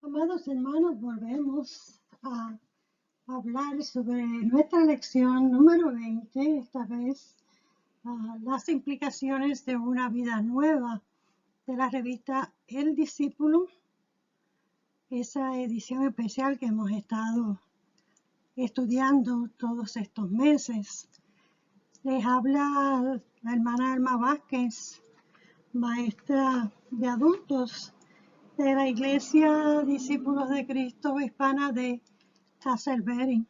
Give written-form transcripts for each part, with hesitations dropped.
Amados hermanos, volvemos a hablar sobre nuestra lección número 20, esta vez las implicaciones de una vida nueva, de la revista El Discípulo, esa edición especial que hemos estado estudiando todos estos meses. Les habla la hermana Alma Vázquez, maestra de adultos de la Iglesia Discípulos de Cristo Hispana de Castleberry,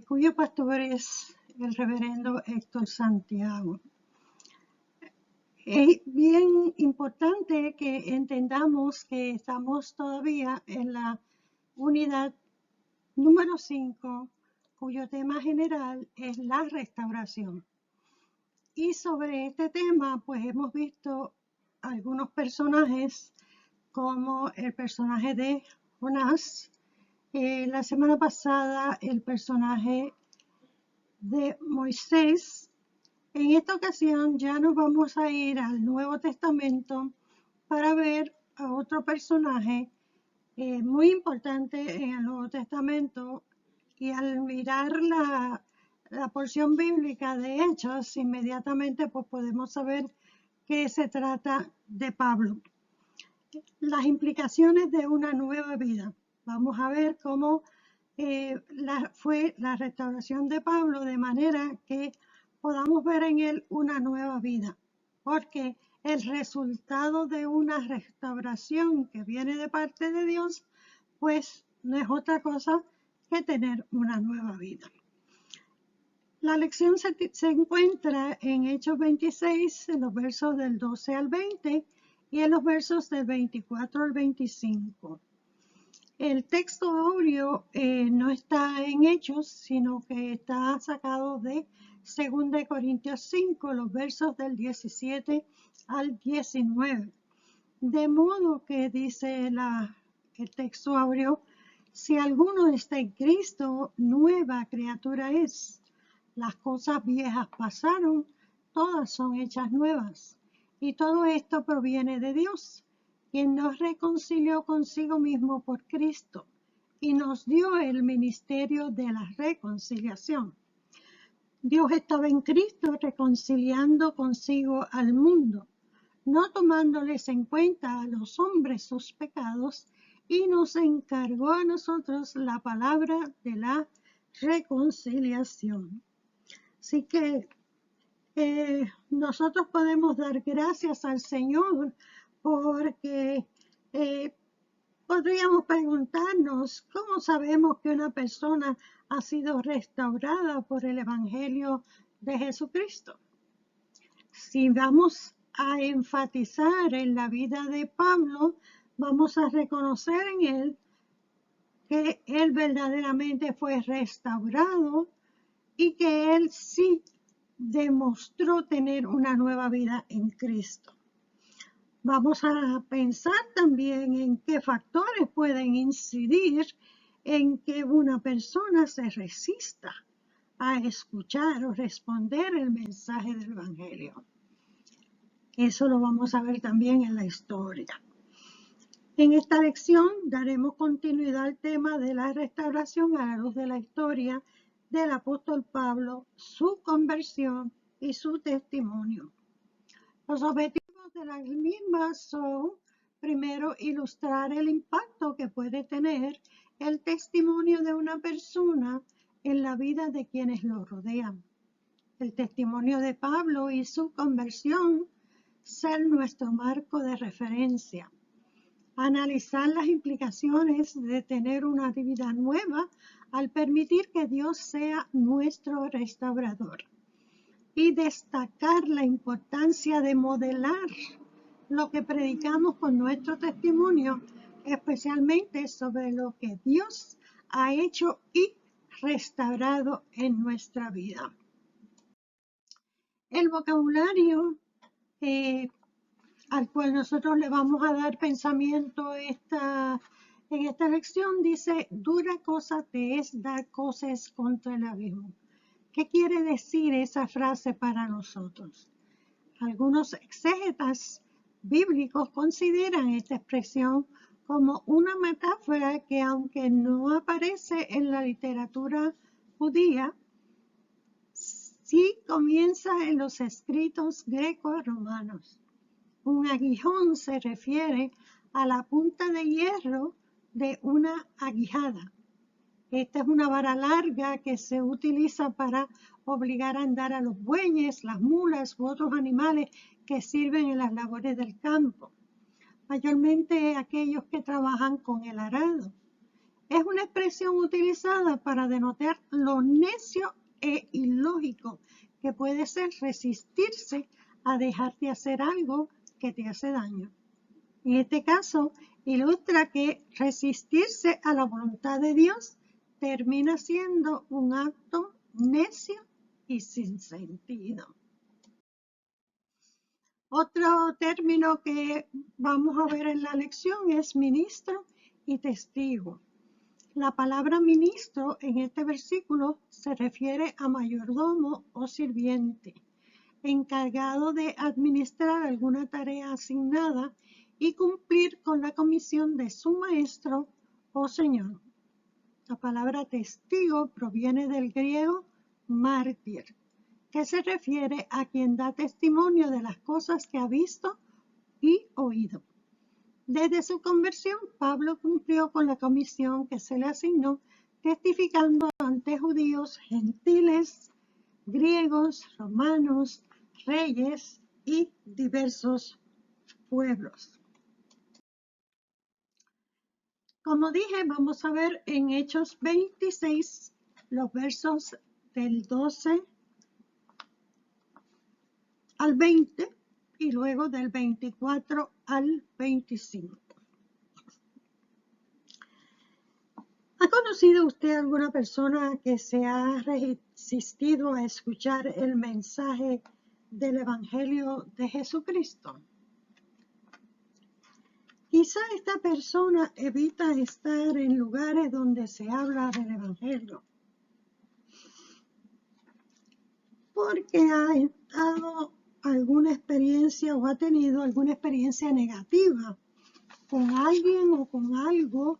cuyo pastor es el reverendo Héctor Santiago. Es bien importante que entendamos que estamos todavía en la unidad número 5, cuyo tema general es la restauración. Y sobre este tema, pues hemos visto algunos personajes, como el personaje de Jonás, la semana pasada el personaje de Moisés. En esta ocasión ya nos vamos a ir al Nuevo Testamento para ver a otro personaje muy importante en el Nuevo Testamento, y al mirar la porción bíblica de Hechos, inmediatamente pues podemos saber que se trata de Pablo. Las implicaciones de una nueva vida. Vamos a ver cómo fue la restauración de Pablo, de manera que podamos ver en él una nueva vida, porque el resultado de una restauración que viene de parte de Dios, pues no es otra cosa que tener una nueva vida. La lección se encuentra en Hechos 26, en los versos del 12 al 20 y en los versos del 24 al 25. El texto áureo no está en Hechos, sino que está sacado de 2 Corintios 5, los versos del 17 al 19. De modo que dice el texto áureo: si alguno está en Cristo, nueva criatura es. Las cosas viejas pasaron, todas son hechas nuevas. Y todo esto proviene de Dios, quien nos reconcilió consigo mismo por Cristo y nos dio el ministerio de la reconciliación. Dios estaba en Cristo reconciliando consigo al mundo, no tomándoles en cuenta a los hombres sus pecados, y nos encargó a nosotros la palabra de la reconciliación. Así que nosotros podemos dar gracias al Señor, porque podríamos preguntarnos, ¿cómo sabemos que una persona ha sido restaurada por el Evangelio de Jesucristo? Si vamos a enfatizar en la vida de Pablo, vamos a reconocer en él que él verdaderamente fue restaurado y que él sí demostró tener una nueva vida en Cristo. Vamos a pensar también en qué factores pueden incidir en que una persona se resista a escuchar o responder el mensaje del Evangelio. Eso lo vamos a ver también en la historia. En esta lección daremos continuidad al tema de la restauración a la luz de la historia del apóstol Pablo, su conversión y su testimonio. Los objetivos de las mismas son, primero, ilustrar el impacto que puede tener el testimonio de una persona en la vida de quienes lo rodean. El testimonio de Pablo y su conversión ser nuestro marco de referencia. Analizar las implicaciones de tener una vida nueva al permitir que Dios sea nuestro restaurador. Y destacar la importancia de modelar lo que predicamos con nuestro testimonio, especialmente sobre lo que Dios ha hecho y restaurado en nuestra vida. El vocabulario al cual nosotros le vamos a dar pensamiento en esta lección dice: dura cosa te es dar cosas contra el abismo. ¿Qué quiere decir esa frase para nosotros? Algunos exégetas bíblicos consideran esta expresión como una metáfora que, aunque no aparece en la literatura judía, sí comienza en los escritos greco-romanos. Un aguijón se refiere a la punta de hierro de una aguijada. Esta es una vara larga que se utiliza para obligar a andar a los bueyes, las mulas u otros animales que sirven en las labores del campo, mayormente aquellos que trabajan con el arado. Es una expresión utilizada para denotar lo necio e ilógico que puede ser resistirse a dejar de hacer algo que te hace daño. En este caso, ilustra que resistirse a la voluntad de Dios termina siendo un acto necio y sin sentido. Otro término que vamos a ver en la lección es ministro y testigo. La palabra ministro en este versículo se refiere a mayordomo o sirviente, encargado de administrar alguna tarea asignada y cumplir con la comisión de su maestro o señor. La palabra testigo proviene del griego mártir, que se refiere a quien da testimonio de las cosas que ha visto y oído. Desde su conversión, Pablo cumplió con la comisión que se le asignó, testificando ante judíos, gentiles, griegos, romanos, reyes y diversos pueblos. Como dije, vamos a ver en Hechos 26 los versos del 12 al 20 y luego del 24 al 25. ¿Ha conocido usted alguna persona que se ha resistido a escuchar el mensaje del Evangelio de Jesucristo? Quizá esta persona evita estar en lugares donde se habla del Evangelio porque ha estado alguna experiencia o ha tenido alguna experiencia negativa con alguien o con algo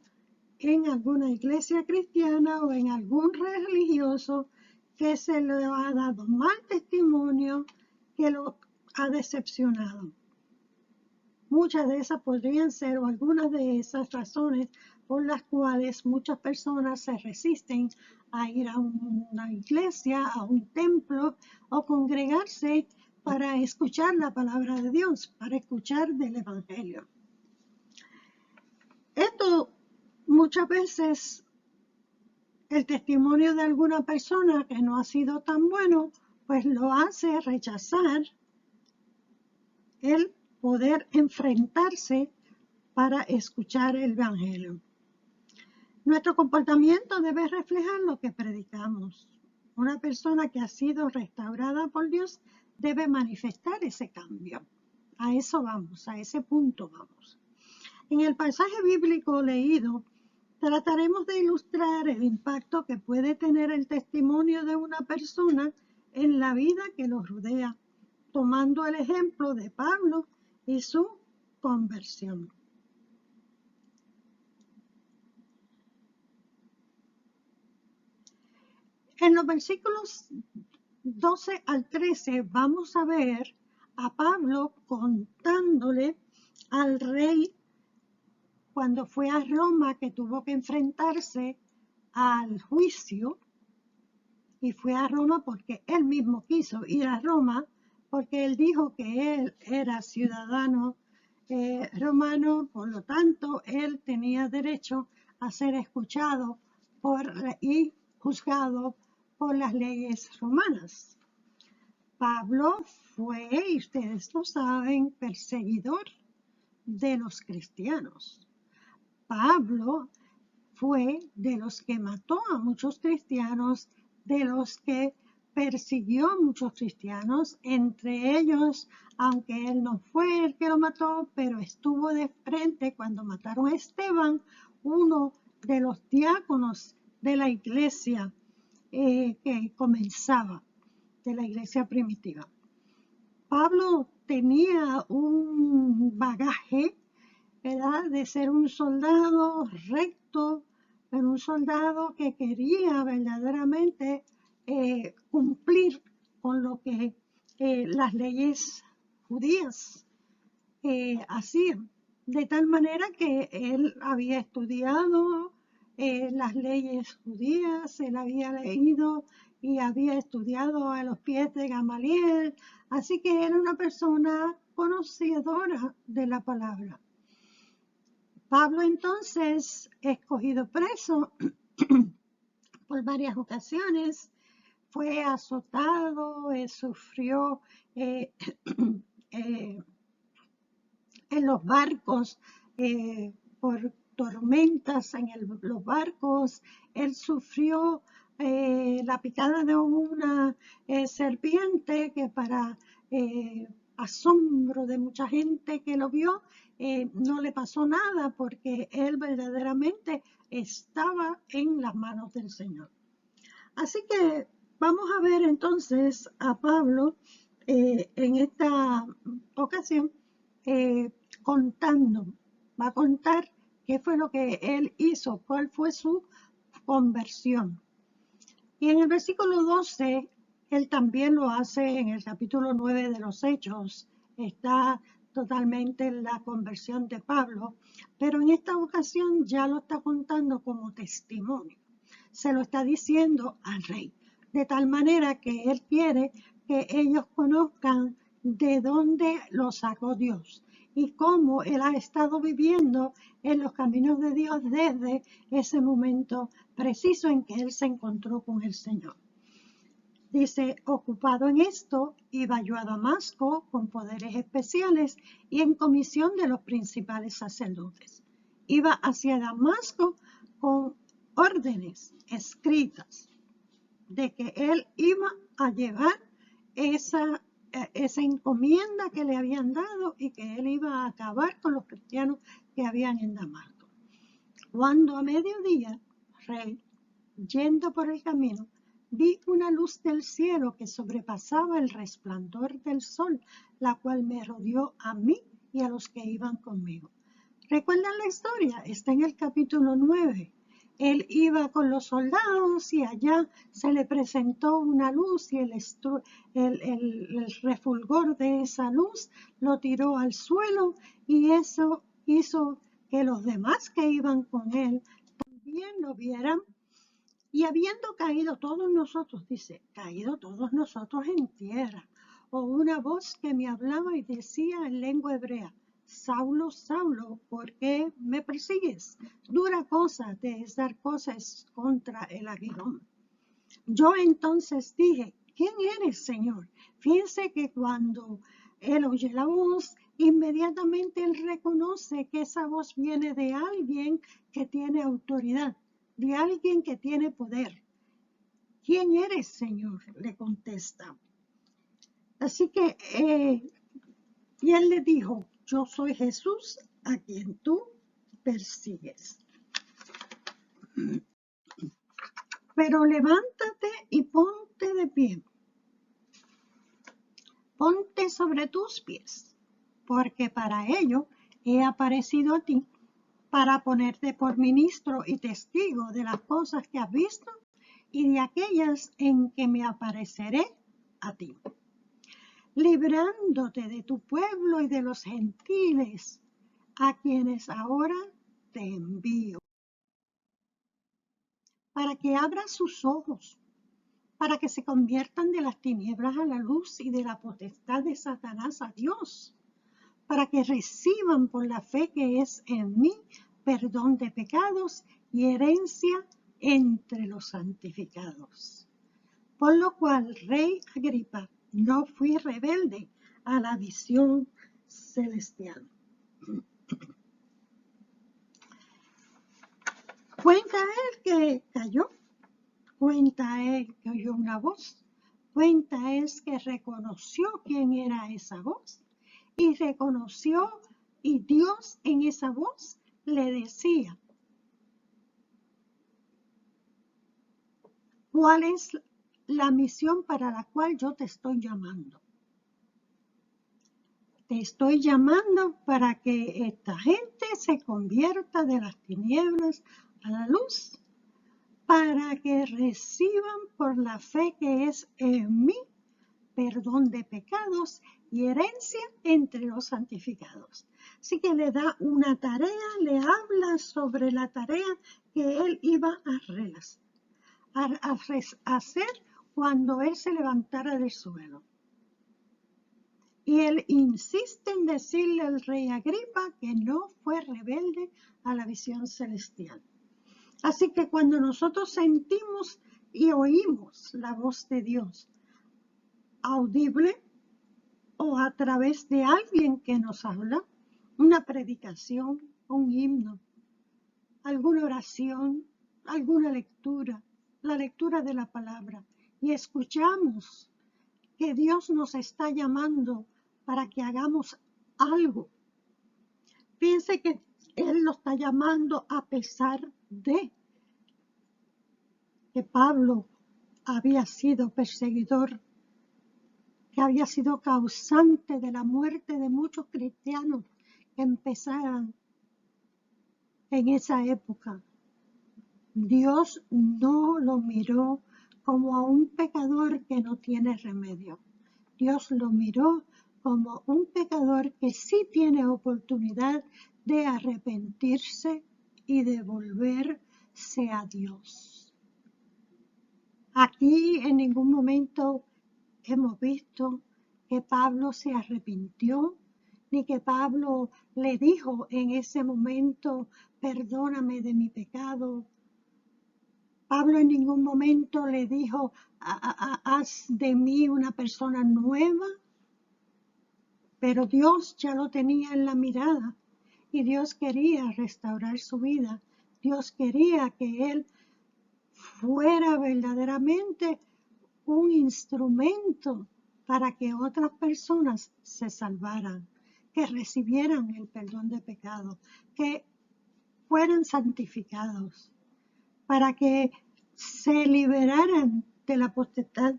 en alguna iglesia cristiana o en algún religioso que se le ha dado mal testimonio, que lo ha decepcionado. Muchas de esas podrían ser, o algunas de esas razones por las cuales muchas personas se resisten a ir a una iglesia, a un templo o congregarse para escuchar la palabra de Dios, para escuchar del Evangelio. Esto muchas veces, el testimonio de alguna persona que no ha sido tan bueno, pues lo hace rechazar el poder enfrentarse para escuchar el Evangelio. Nuestro comportamiento debe reflejar lo que predicamos. Una persona que ha sido restaurada por Dios debe manifestar ese cambio. A eso vamos, a ese punto vamos. En el pasaje bíblico leído, trataremos de ilustrar el impacto que puede tener el testimonio de una persona en la vida que los rodea, tomando el ejemplo de Pablo y su conversión. En los versículos 12 al 13 vamos a ver a Pablo contándole al rey cuando fue a Roma, que tuvo que enfrentarse al juicio, y fue a Roma porque él mismo quiso ir a Roma, porque él dijo que él era ciudadano romano, por lo tanto, él tenía derecho a ser escuchado y juzgado por las leyes romanas. Pablo fue, y ustedes lo saben, perseguidor de los cristianos. Pablo fue de los que mató a muchos cristianos, de los que persiguió a muchos cristianos, entre ellos, aunque él no fue el que lo mató, pero estuvo de frente cuando mataron a Esteban, uno de los diáconos de la iglesia que comenzaba, de la iglesia primitiva. Pablo tenía un bagaje ¿verdad?, de ser un soldado recto, pero un soldado que quería verdaderamente cumplir con lo que las leyes judías hacían. De tal manera que él había estudiado las leyes judías, él había leído y había estudiado a los pies de Gamaliel, así que era una persona conocedora de la palabra. Pablo entonces, escogido preso por varias ocasiones, fue azotado, sufrió eh, en los barcos por tormentas en los barcos. Él sufrió la picada de una serpiente que para asombro de mucha gente que lo vio, no le pasó nada porque él verdaderamente estaba en las manos del Señor. Así que vamos a ver entonces a Pablo en esta ocasión contando, va a contar qué fue lo que él hizo, cuál fue su conversión. Y en el versículo 12, él también lo hace en el capítulo 9 de los Hechos, está totalmente la conversión de Pablo, pero en esta ocasión ya lo está contando como testimonio, se lo está diciendo al rey, de tal manera que él quiere que ellos conozcan de dónde lo sacó Dios y cómo él ha estado viviendo en los caminos de Dios desde ese momento preciso en que él se encontró con el Señor. Dice, ocupado en esto, iba yo a Damasco con poderes especiales y en comisión de los principales sacerdotes. Iba hacia Damasco con órdenes escritas de que él iba a llevar esa encomienda que le habían dado y que él iba a acabar con los cristianos que habían en Damasco. Cuando a mediodía, rey, yendo por el camino, vi una luz del cielo que sobrepasaba el resplandor del sol, la cual me rodeó a mí y a los que iban conmigo. ¿Recuerdan la historia? Está en el capítulo 9. Él iba con los soldados y allá se le presentó una luz y el refulgor de esa luz lo tiró al suelo y eso hizo que los demás que iban con él también lo vieran. Y habiendo caído todos nosotros, dice, caído todos nosotros en tierra, o una voz que me hablaba y decía en lengua hebrea, Saulo, Saulo, ¿por qué me persigues? Dura cosa te es dar cosas contra el aguijón. Yo entonces dije, ¿quién eres, Señor? Fíjense que cuando él oye la voz, inmediatamente él reconoce que esa voz viene de alguien que tiene autoridad, de alguien que tiene poder. ¿Quién eres, Señor?, le contesta. Así que, y él le dijo, yo soy Jesús a quien tú persigues. Pero levántate y ponte de pie. Ponte sobre tus pies, porque para ello he aparecido a ti, para ponerte por ministro y testigo de las cosas que has visto y de aquellas en que me apareceré a ti, librándote de tu pueblo y de los gentiles, a quienes ahora te envío, para que abras sus ojos, para que se conviertan de las tinieblas a la luz y de la potestad de Satanás a Dios, para que reciban por la fe que es en mí perdón de pecados y herencia entre los santificados. Por lo cual, Rey Agripa, no fui rebelde a la visión celestial. Cuenta él que cayó, cuenta él que oyó una voz, cuenta es que reconoció quién era esa voz y reconoció, y Dios en esa voz le decía, ¿cuál es la misión para la cual yo te estoy llamando? te estoy llamando para que esta gente se convierta de las tinieblas a la luz, para que reciban por la fe que es en mí perdón de pecados y herencia entre los santificados. Así que le da una tarea, le habla sobre la tarea que él iba a hacer cuando él se levantara del suelo. Y él insiste en decirle al rey Agripa que no fue rebelde a la visión celestial. Así que cuando nosotros sentimos y oímos la voz de Dios, audible o a través de alguien que nos habla, una predicación, un himno, alguna oración, alguna lectura, la lectura de la palabra, y escuchamos que Dios nos está llamando para que hagamos algo. Piense que Él lo está llamando a pesar de que Pablo había sido perseguidor, que había sido causante de la muerte de muchos cristianos que empezaron en esa época. Dios no lo miró como a un pecador que no tiene remedio. Dios lo miró como un pecador que sí tiene oportunidad de arrepentirse y de volverse a Dios. Aquí en ningún momento hemos visto que Pablo se arrepintió, ni que Pablo le dijo en ese momento, perdóname de mi pecado. Pablo en ningún momento le dijo, haz de mí una persona nueva, pero Dios ya lo tenía en la mirada y Dios quería restaurar su vida. Dios quería que él fuera verdaderamente un instrumento para que otras personas se salvaran, que recibieran el perdón de pecados, que fueran santificados, para que se liberaran de la potestad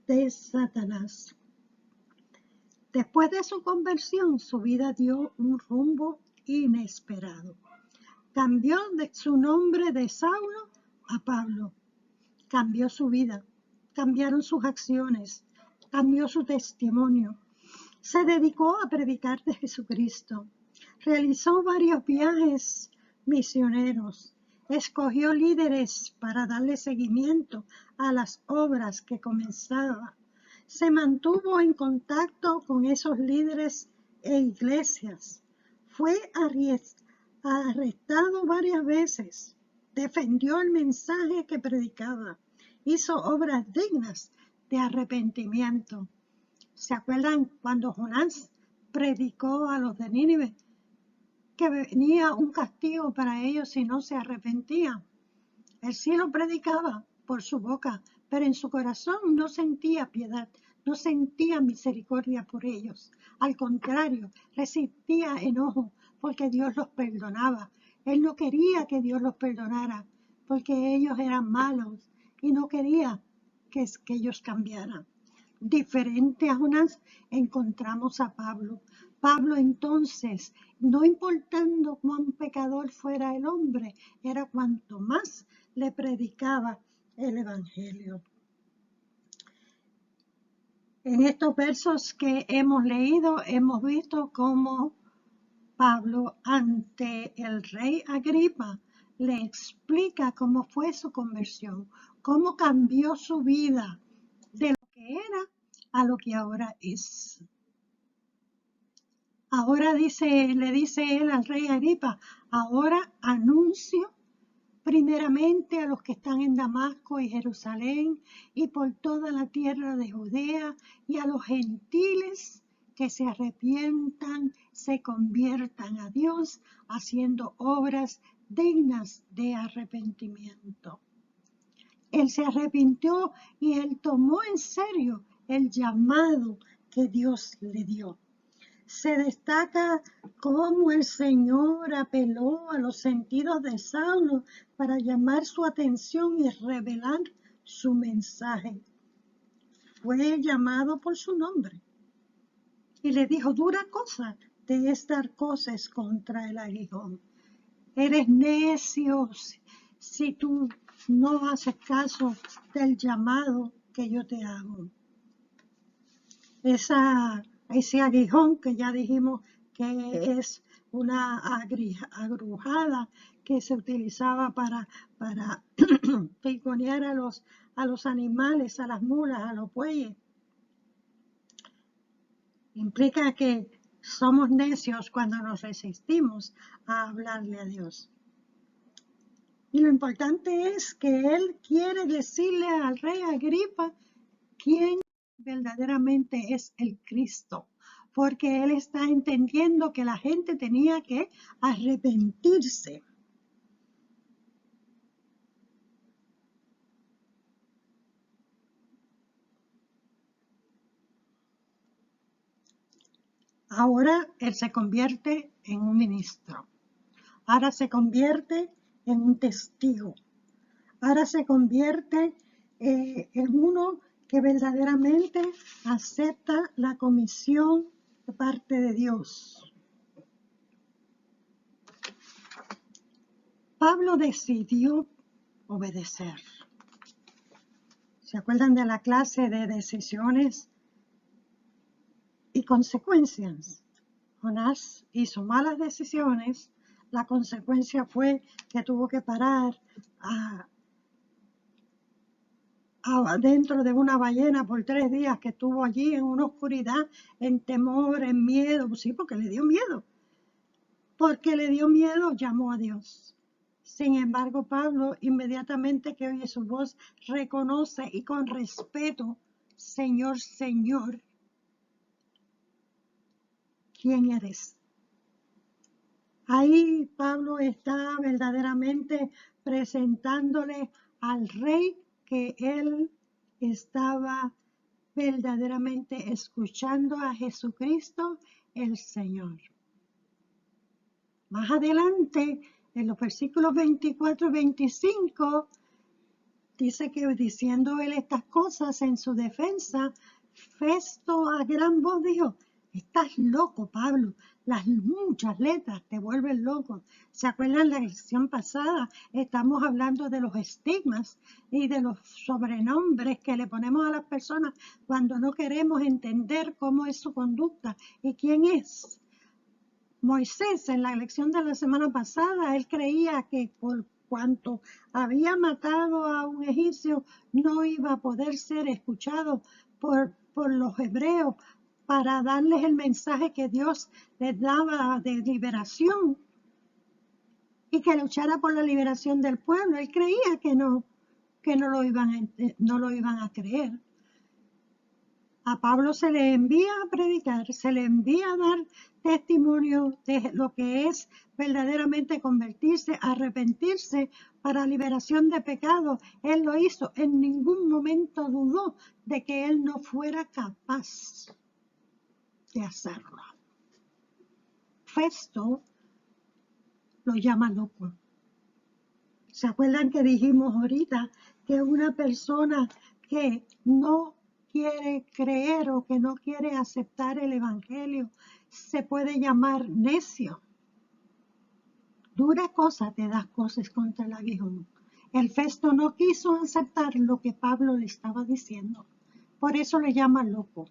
de Satanás. Después de su conversión, su vida dio un rumbo inesperado. Cambió su nombre de Saulo a Pablo. Cambió su vida, cambiaron sus acciones, cambió su testimonio. Se dedicó a predicar de Jesucristo. Realizó varios viajes misioneros. Escogió líderes para darle seguimiento a las obras que comenzaba. Se mantuvo en contacto con esos líderes e iglesias. Fue arrestado varias veces. Defendió el mensaje que predicaba. Hizo obras dignas de arrepentimiento. ¿Se acuerdan cuando Jonás predicó a los de Nínive que venía un castigo para ellos si no se arrepentían? Él sí lo predicaba por su boca, pero en su corazón no sentía piedad, no sentía misericordia por ellos. Al contrario, resistía enojo porque Dios los perdonaba. Él no quería que Dios los perdonara porque ellos eran malos y no quería que ellos cambiaran. Diferente a Jonás, encontramos a Pablo. Pablo entonces, no importando cuán pecador fuera el hombre, era cuanto más le predicaba el Evangelio. En estos versos que hemos leído, hemos visto cómo Pablo, ante el rey Agripa, le explica cómo fue su conversión, cómo cambió su vida de lo que era a lo que ahora es. Ahora le dice él al rey Agripa, ahora anuncio primeramente a los que están en Damasco y Jerusalén y por toda la tierra de Judea y a los gentiles que se arrepientan, se conviertan a Dios haciendo obras dignas de arrepentimiento. Él se arrepintió y él tomó en serio el llamado que Dios le dio. Se destaca cómo el Señor apeló a los sentidos de Saulo para llamar su atención y revelar su mensaje. Fue llamado por su nombre. Y le dijo, dura cosa te es dar cosas contra el aguijón. Eres necio si tú no haces caso del llamado que yo te hago. Ese aguijón que ya dijimos que es una agrujada que se utilizaba para piconear a los animales, a las mulas, a los bueyes. Implica que somos necios cuando nos resistimos a hablarle a Dios. Y lo importante es que él quiere decirle al rey Agripa quién verdaderamente es el Cristo, porque él está entendiendo que la gente tenía que arrepentirse. Ahora él se convierte en un ministro, ahora se convierte en un testigo, ahora se convierte en uno que verdaderamente acepta la comisión de parte de Dios. Pablo decidió obedecer. ¿Se acuerdan de la clase de decisiones y consecuencias? Jonás hizo malas decisiones. La consecuencia fue que tuvo que parar dentro de una ballena por 3 días, que estuvo allí en una oscuridad, en temor, en miedo. Sí, porque le dio miedo. Porque le dio miedo, llamó a Dios. Sin embargo, Pablo, inmediatamente que oye su voz, reconoce y con respeto, Señor, Señor, ¿quién eres? Ahí Pablo está verdaderamente presentándole al rey que él estaba verdaderamente escuchando a Jesucristo el Señor. Más adelante, en los versículos 24 y 25, dice que diciendo él estas cosas en su defensa, Festo a gran voz dijo, estás loco, Pablo, las muchas letras te vuelven loco. ¿Se acuerdan la lección pasada? Estamos hablando de los estigmas y de los sobrenombres que le ponemos a las personas cuando no queremos entender cómo es su conducta y quién es. Moisés, en la lección de la semana pasada, él creía que por cuanto había matado a un egipcio, no iba a poder ser escuchado por los hebreos para darles el mensaje que Dios les daba de liberación y que luchara por la liberación del pueblo. Él creía que no lo iban a creer. A Pablo se le envía a predicar, se le envía a dar testimonio de lo que es verdaderamente convertirse, arrepentirse para liberación de pecado. Él lo hizo, en ningún momento dudó de que él no fuera capaz de hacerlo. Festo lo llama loco. ¿Se acuerdan que dijimos ahorita que una persona que no quiere creer o que no quiere aceptar el evangelio se puede llamar necio? Dura cosa te das cosas contra el aguijón. El Festo no quiso aceptar lo que Pablo le estaba diciendo, por eso le llama loco.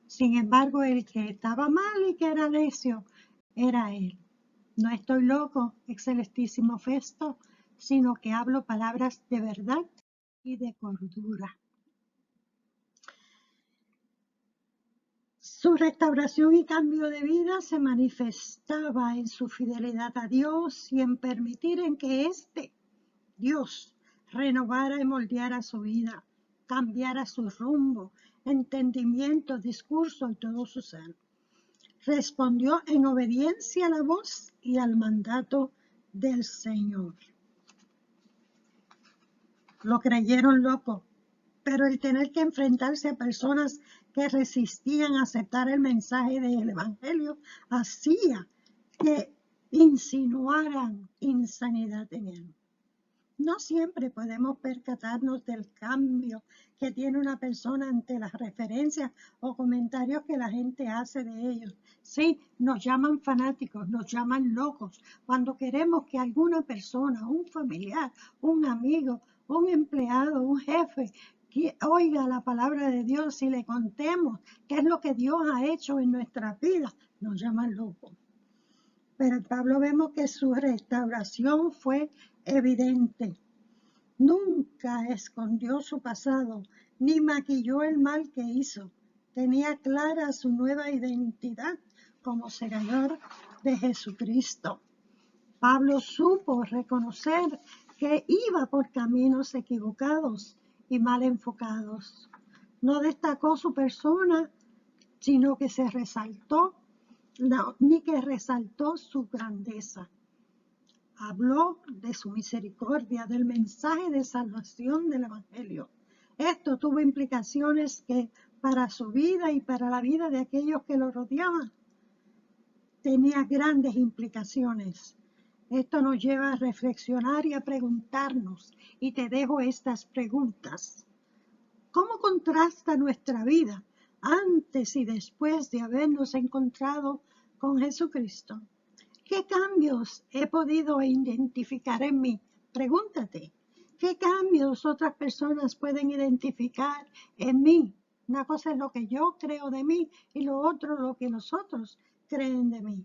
Sin embargo, el que estaba mal y que era necio era él. No estoy loco, excelentísimo Festo, sino que hablo palabras de verdad y de cordura. Su restauración y cambio de vida se manifestaba en su fidelidad a Dios y en permitir en que Dios, renovara y moldeara su vida, cambiara su rumbo, entendimiento, discurso y todo su ser. Respondió en obediencia a la voz y al mandato del Señor. Lo creyeron loco, pero el tener que enfrentarse a personas que resistían a aceptar el mensaje del evangelio hacía que insinuaran insanidad en él. No siempre podemos percatarnos del cambio que tiene una persona ante las referencias o comentarios que la gente hace de ellos. Sí, nos llaman fanáticos, nos llaman locos cuando queremos que alguna persona, un familiar, un amigo, un empleado, un jefe, que oiga la palabra de Dios y le contemos qué es lo que Dios ha hecho en nuestra vida. Nos llaman locos. Pero en Pablo vemos que su restauración fue evidente. Nunca escondió su pasado, ni maquilló el mal que hizo. Tenía clara su nueva identidad como seguidor de Jesucristo. Pablo supo reconocer que iba por caminos equivocados y mal enfocados. No destacó su persona, sino que se resaltó, ni que resaltó su grandeza. Habló de su misericordia, del mensaje de salvación del Evangelio. Esto tuvo implicaciones que para su vida y para la vida de aquellos que lo rodeaban tenía grandes implicaciones. Esto nos lleva a reflexionar y a preguntarnos, y te dejo estas preguntas. ¿Cómo contrasta nuestra vida antes y después de habernos encontrado con Jesucristo? ¿Qué cambios he podido identificar en mí? Pregúntate, ¿qué cambios otras personas pueden identificar en mí? Una cosa es lo que yo creo de mí y lo otro lo que los otros creen de mí.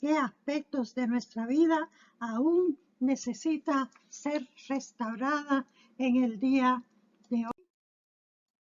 ¿Qué aspectos de nuestra vida aún necesita ser restaurada en el día